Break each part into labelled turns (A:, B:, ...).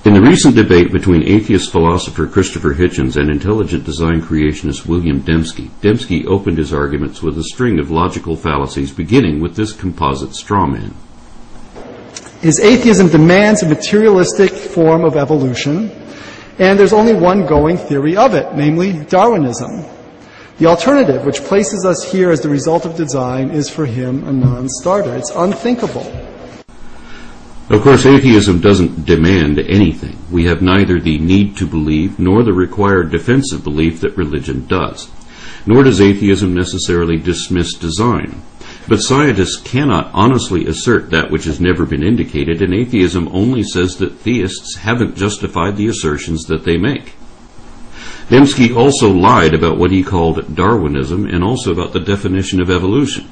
A: In the recent debate between atheist philosopher Christopher Hitchens and intelligent design creationist William Dembski, Dembski opened his arguments with a string of logical fallacies beginning with this composite straw man.
B: His atheism demands a materialistic form of evolution, and there's only one going theory of it, namely Darwinism. The alternative, which places us here as the result of design, is for him a non-starter. It's unthinkable.
A: Of course, atheism doesn't demand anything. We have neither the need to believe nor the required defensive belief that religion does. Nor does atheism necessarily dismiss design. But scientists cannot honestly assert that which has never been indicated, and atheism only says that theists haven't justified the assertions that they make. Dembski also lied about what he called Darwinism and also about the definition of evolution.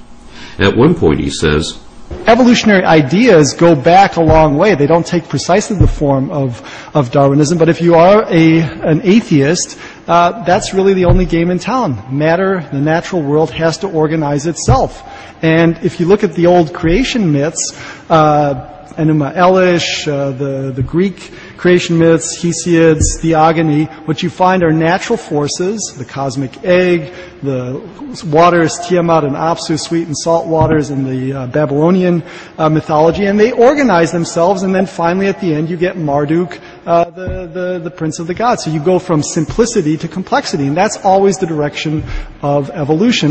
A: At one point he says,
B: evolutionary ideas go back a long way. They don't take precisely the form of Darwinism, but if you are an atheist, that's really the only game in town. Matter, the natural world, has to organize itself. And if you look at the old creation myths, Enuma Elish, the Greek creation myths, Hesiod's Theogony, what you find are natural forces, the cosmic egg, the waters, Tiamat and Apsu, sweet and salt waters in the Babylonian mythology, and they organize themselves, and then finally at the end you get Marduk, the prince of the gods. So you go from simplicity to complexity, and that's always the direction of evolution.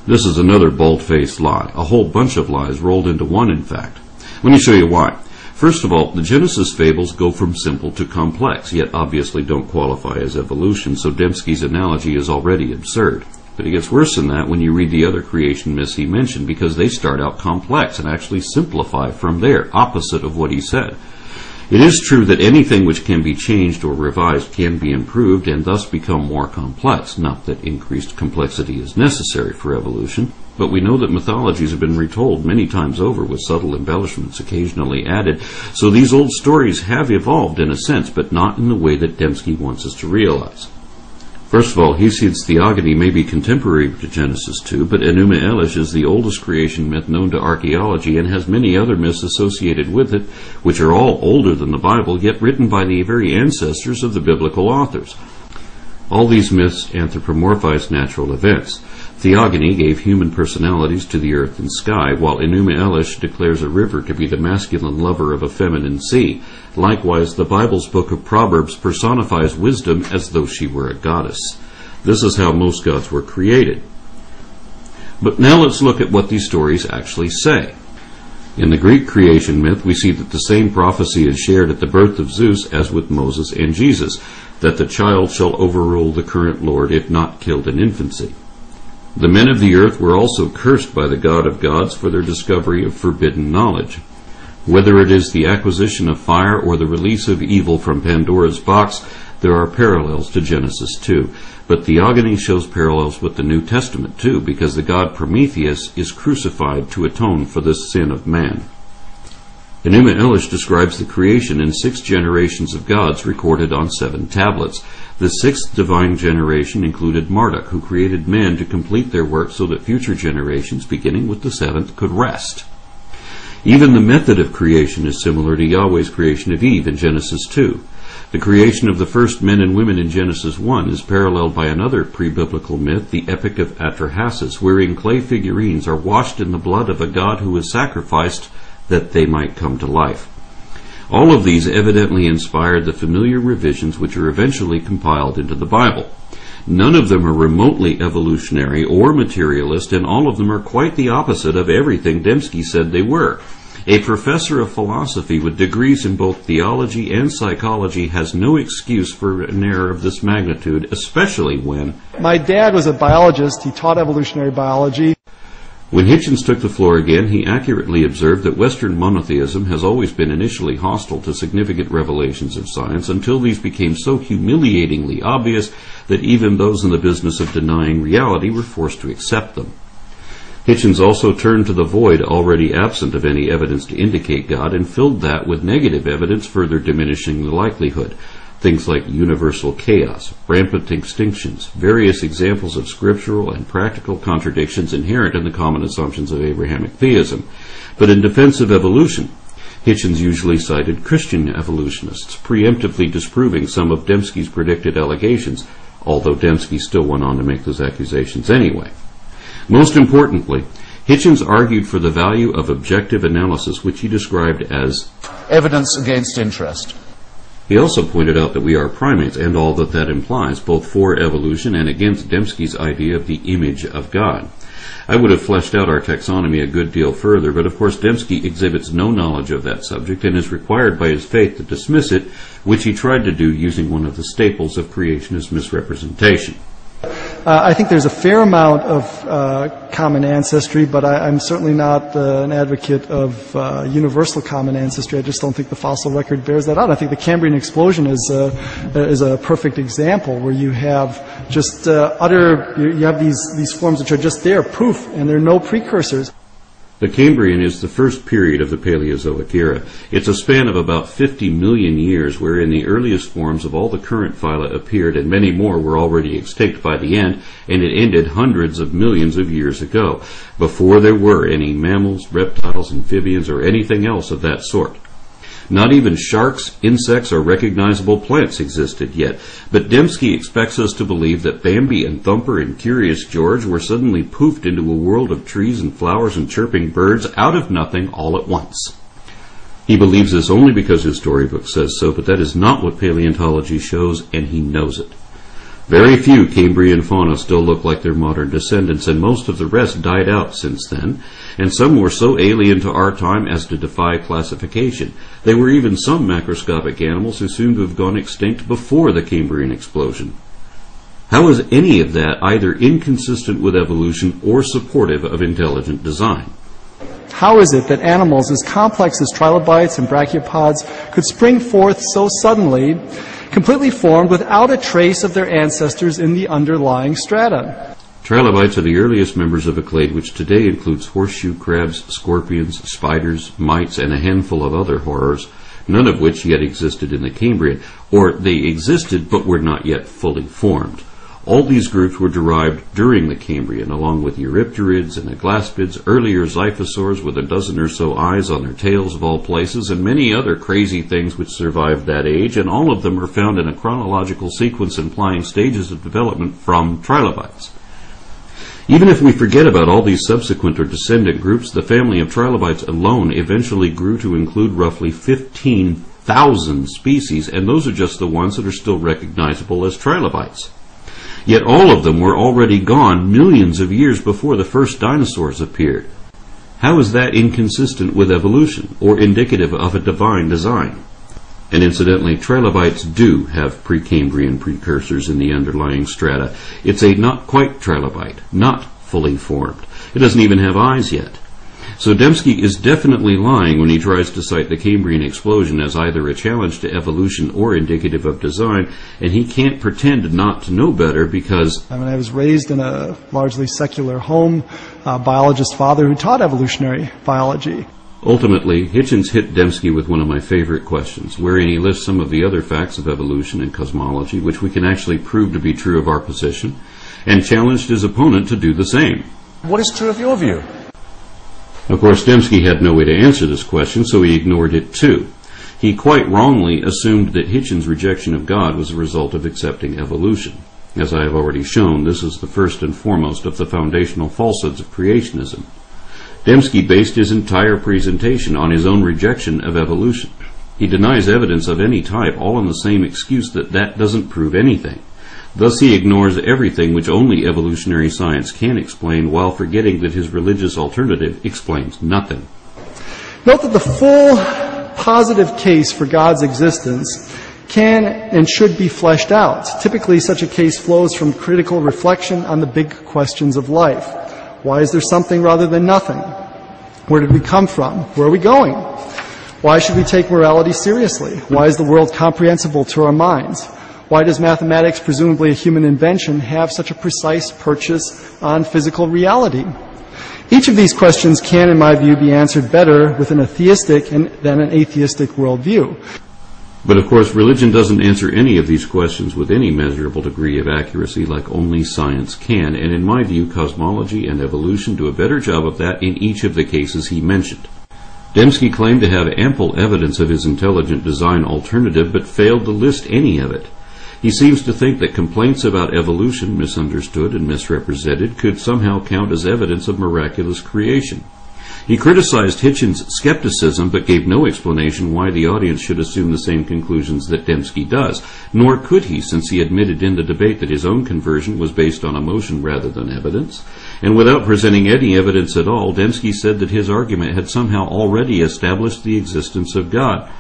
A: This is another bald-faced lie, a whole bunch of lies rolled into one, in fact. Let me show you why. First of all, the Genesis fables go from simple to complex, yet obviously don't qualify as evolution, so Dembski's analogy is already absurd. But it gets worse than that when you read the other creation myths he mentioned, because they start out complex and actually simplify from there, opposite of what he said. It is true that anything which can be changed or revised can be improved and thus become more complex, not that increased complexity is necessary for evolution, but we know that mythologies have been retold many times over with subtle embellishments occasionally added, so these old stories have evolved in a sense, but not in the way that Dembski wants us to realize. First of all, Hesiod's Theogony may be contemporary to Genesis 2, but Enuma Elish is the oldest creation myth known to archaeology and has many other myths associated with it, which are all older than the Bible, yet written by the very ancestors of the biblical authors. All these myths anthropomorphize natural events. Theogony gave human personalities to the earth and sky, while Enuma Elish declares a river to be the masculine lover of a feminine sea. Likewise, the Bible's book of Proverbs personifies wisdom as though she were a goddess. This is how most gods were created. But now let's look at what these stories actually say. In the Greek creation myth, we see that the same prophecy is shared at the birth of Zeus as with Moses and Jesus, that the child shall overrule the current lord if not killed in infancy. The men of the earth were also cursed by the God of gods for their discovery of forbidden knowledge. Whether it is the acquisition of fire or the release of evil from Pandora's box, there are parallels to Genesis 2. But Theogony shows parallels with the New Testament too, because the god Prometheus is crucified to atone for the sin of man. Enuma Elish describes the creation in 6 generations of gods recorded on 7 tablets. The 6th divine generation included Marduk, who created men to complete their work so that future generations, beginning with the 7th, could rest. Even the method of creation is similar to Yahweh's creation of Eve in Genesis 2. The creation of the first men and women in Genesis 1 is paralleled by another pre-biblical myth, the Epic of Aronra, wherein clay figurines are washed in the blood of a god who was sacrificed that they might come to life. All of these evidently inspired the familiar revisions which are eventually compiled into the Bible. None of them are remotely evolutionary or materialist, and all of them are quite the opposite of everything Dembski said they were. A professor of philosophy with degrees in both theology and psychology has no excuse for an error of this magnitude, especially when...
B: My dad was a biologist. He taught evolutionary biology.
A: When Hitchens took the floor again, he accurately observed that Western monotheism has always been initially hostile to significant revelations of science until these became so humiliatingly obvious that even those in the business of denying reality were forced to accept them. Hitchens also turned to the void already absent of any evidence to indicate God and filled that with negative evidence, further diminishing the likelihood. Things like universal chaos, rampant extinctions, various examples of scriptural and practical contradictions inherent in the common assumptions of Abrahamic theism. But in defense of evolution, Hitchens usually cited Christian evolutionists, preemptively disproving some of Dembski's predicted allegations, although Dembski still went on to make those accusations anyway. Most importantly, Hitchens argued for the value of objective analysis, which he described as
C: evidence against interest.
A: He also pointed out that we are primates and all that that implies, both for evolution and against Dembski's idea of the image of God. I would have fleshed out our taxonomy a good deal further, but of course Dembski exhibits no knowledge of that subject and is required by his faith to dismiss it, which he tried to do using one of the staples of creationist misrepresentation.
B: I think there's a fair amount of common ancestry, but I'm certainly not an advocate of universal common ancestry. I just don't think the fossil record bears that out. I think the Cambrian explosion is a perfect example where you have just you have these forms which are just there, proof, and there are no precursors.
A: The Cambrian is the first period of the Paleozoic era. It's a span of about 50 million years wherein the earliest forms of all the current phyla appeared and many more were already extinct by the end, and it ended hundreds of millions of years ago, before there were any mammals, reptiles, amphibians, or anything else of that sort. Not even sharks, insects, or recognizable plants existed yet, but Dembski expects us to believe that Bambi and Thumper and Curious George were suddenly poofed into a world of trees and flowers and chirping birds out of nothing all at once. He believes this only because his storybook says so, but that is not what paleontology shows, and he knows it. Very few Cambrian fauna still look like their modern descendants, and most of the rest died out since then, and some were so alien to our time as to defy classification. There were even some macroscopic animals who seem to have gone extinct before the Cambrian explosion. How is any of that either inconsistent with evolution or supportive of intelligent design?
B: How is it that animals as complex as trilobites and brachiopods could spring forth so suddenly, completely formed without a trace of their ancestors in the underlying strata?
A: Trilobites are the earliest members of a clade which today includes horseshoe crabs, scorpions, spiders, mites, and a handful of other horrors, none of which yet existed in the Cambrian, or they existed but were not yet fully formed. All these groups were derived during the Cambrian, along with Eurypterids and aglaspids, earlier xiphosaurs with a dozen or so eyes on their tails of all places, and many other crazy things which survived that age, and all of them are found in a chronological sequence implying stages of development from trilobites. Even if we forget about all these subsequent or descendant groups, the family of trilobites alone eventually grew to include roughly 15,000 species, and those are just the ones that are still recognizable as trilobites. Yet all of them were already gone millions of years before the first dinosaurs appeared. How is that inconsistent with evolution, or indicative of a divine design? And incidentally, trilobites do have Precambrian precursors in the underlying strata. It's a not quite trilobite, not fully formed. It doesn't even have eyes yet. So Dembski is definitely lying when he tries to cite the Cambrian explosion as either a challenge to evolution or indicative of design, and he can't pretend not to know better because...
B: I was raised in a largely secular home, a biologist father who taught evolutionary biology.
A: Ultimately, Hitchens hit Dembski with one of my favorite questions, wherein he lists some of the other facts of evolution and cosmology, which we can actually prove to be true of our position, and challenged his opponent to do the same.
C: What is true of your view?
A: Of course, Dembski had no way to answer this question, so he ignored it too. He quite wrongly assumed that Hitchens' rejection of God was a result of accepting evolution. As I have already shown, this is the first and foremost of the foundational falsehoods of creationism. Dembski based his entire presentation on his own rejection of evolution. He denies evidence of any type, all on the same excuse that that doesn't prove anything. Thus he ignores everything which only evolutionary science can explain, while forgetting that his religious alternative explains nothing.
B: Note that the full positive case for God's existence can and should be fleshed out. Typically, such a case flows from critical reflection on the big questions of life. Why is there something rather than nothing? Where did we come from? Where are we going? Why should we take morality seriously? Why is the world comprehensible to our minds? Why does mathematics, presumably a human invention, have such a precise purchase on physical reality? Each of these questions can, in my view, be answered better with an theistic than an atheistic worldview.
A: But of course, religion doesn't answer any of these questions with any measurable degree of accuracy like only science can, and in my view, cosmology and evolution do a better job of that in each of the cases he mentioned. Dembski claimed to have ample evidence of his intelligent design alternative, but failed to list any of it. He seems to think that complaints about evolution, misunderstood and misrepresented, could somehow count as evidence of miraculous creation. He criticized Hitchens' skepticism, but gave no explanation why the audience should assume the same conclusions that Dembski does, nor could he, since he admitted in the debate that his own conversion was based on emotion rather than evidence. And without presenting any evidence at all, Dembski said that his argument had somehow already established the existence of God.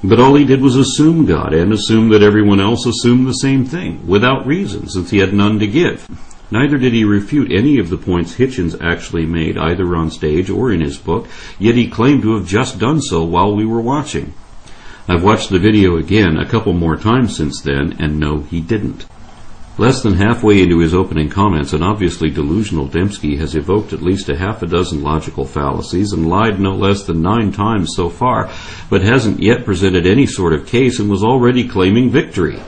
A: But all he did was assume God, and assume that everyone else assumed the same thing, without reason, since he had none to give. Neither did he refute any of the points Hitchens actually made, either on stage or in his book, yet he claimed to have just done so while we were watching. I've watched the video again a couple more times since then, and no, he didn't. Less than halfway into his opening comments, an obviously delusional Dembski has evoked at least a half a dozen logical fallacies and lied no less than 9 times so far, but hasn't yet presented any sort of case and was already claiming victory.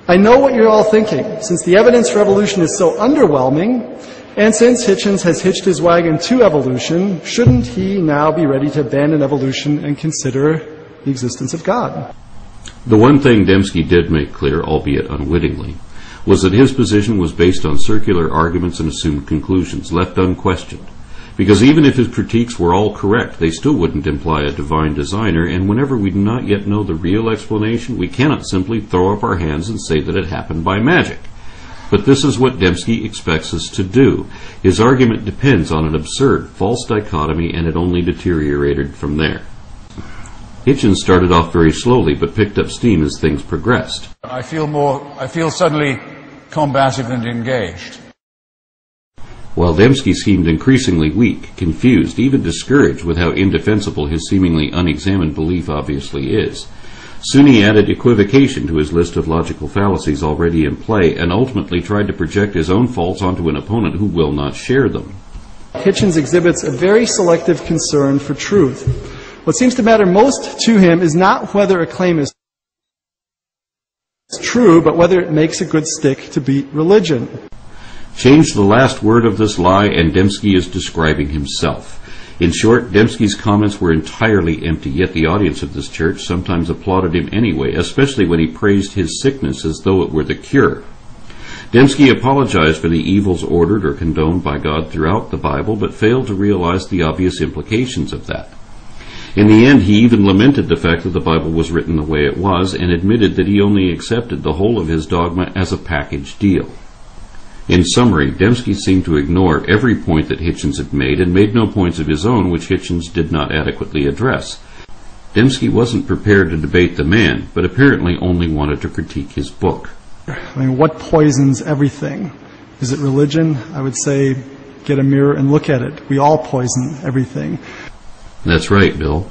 B: I know what you're all thinking. Since the evidence for evolution is so underwhelming, and since Hitchens has hitched his wagon to evolution, shouldn't he now be ready to abandon evolution and consider the existence of God?
A: The one thing Dembski did make clear, albeit unwittingly, was that his position was based on circular arguments and assumed conclusions, left unquestioned. Because even if his critiques were all correct, they still wouldn't imply a divine designer, and whenever we do not yet know the real explanation, we cannot simply throw up our hands and say that it happened by magic. But this is what Dembski expects us to do. His argument depends on an absurd, false dichotomy, and it only deteriorated from there. Hitchens started off very slowly, but picked up steam as things progressed.
C: I feel suddenly combative and engaged.
A: While Dembski seemed increasingly weak, confused, even discouraged with how indefensible his seemingly unexamined belief obviously is. Soon he added equivocation to his list of logical fallacies already in play, and ultimately tried to project his own faults onto an opponent who will not share them.
B: Hitchens exhibits a very selective concern for truth. What seems to matter most to him is not whether a claim is true, but whether it makes a good stick to beat religion.
A: Change the last word of this lie, and Dembski is describing himself. In short, Dembski's comments were entirely empty, yet the audience of this church sometimes applauded him anyway, especially when he praised his sickness as though it were the cure. Dembski apologized for the evils ordered or condoned by God throughout the Bible, but failed to realize the obvious implications of that. In the end, he even lamented the fact that the Bible was written the way it was, and admitted that he only accepted the whole of his dogma as a package deal. In summary, Dembski seemed to ignore every point that Hitchens had made, and made no points of his own which Hitchens did not adequately address. Dembski wasn't prepared to debate the man, but apparently only wanted to critique his book.
B: I mean, what poisons everything? Is it religion? I would say, get a mirror and look at it. We all poison everything.
A: That's right, Bill.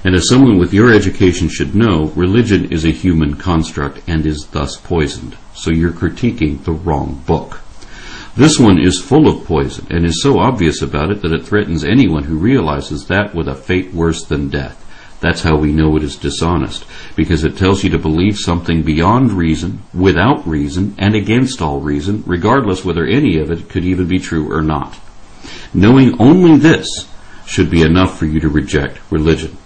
A: And as someone with your education should know, religion is a human construct and is thus poisoned. So you're critiquing the wrong book. This one is full of poison, and is so obvious about it that it threatens anyone who realizes that with a fate worse than death. That's how we know it is dishonest, because it tells you to believe something beyond reason, without reason, and against all reason, regardless whether any of it could even be true or not. Knowing only this should be enough for you to reject religion.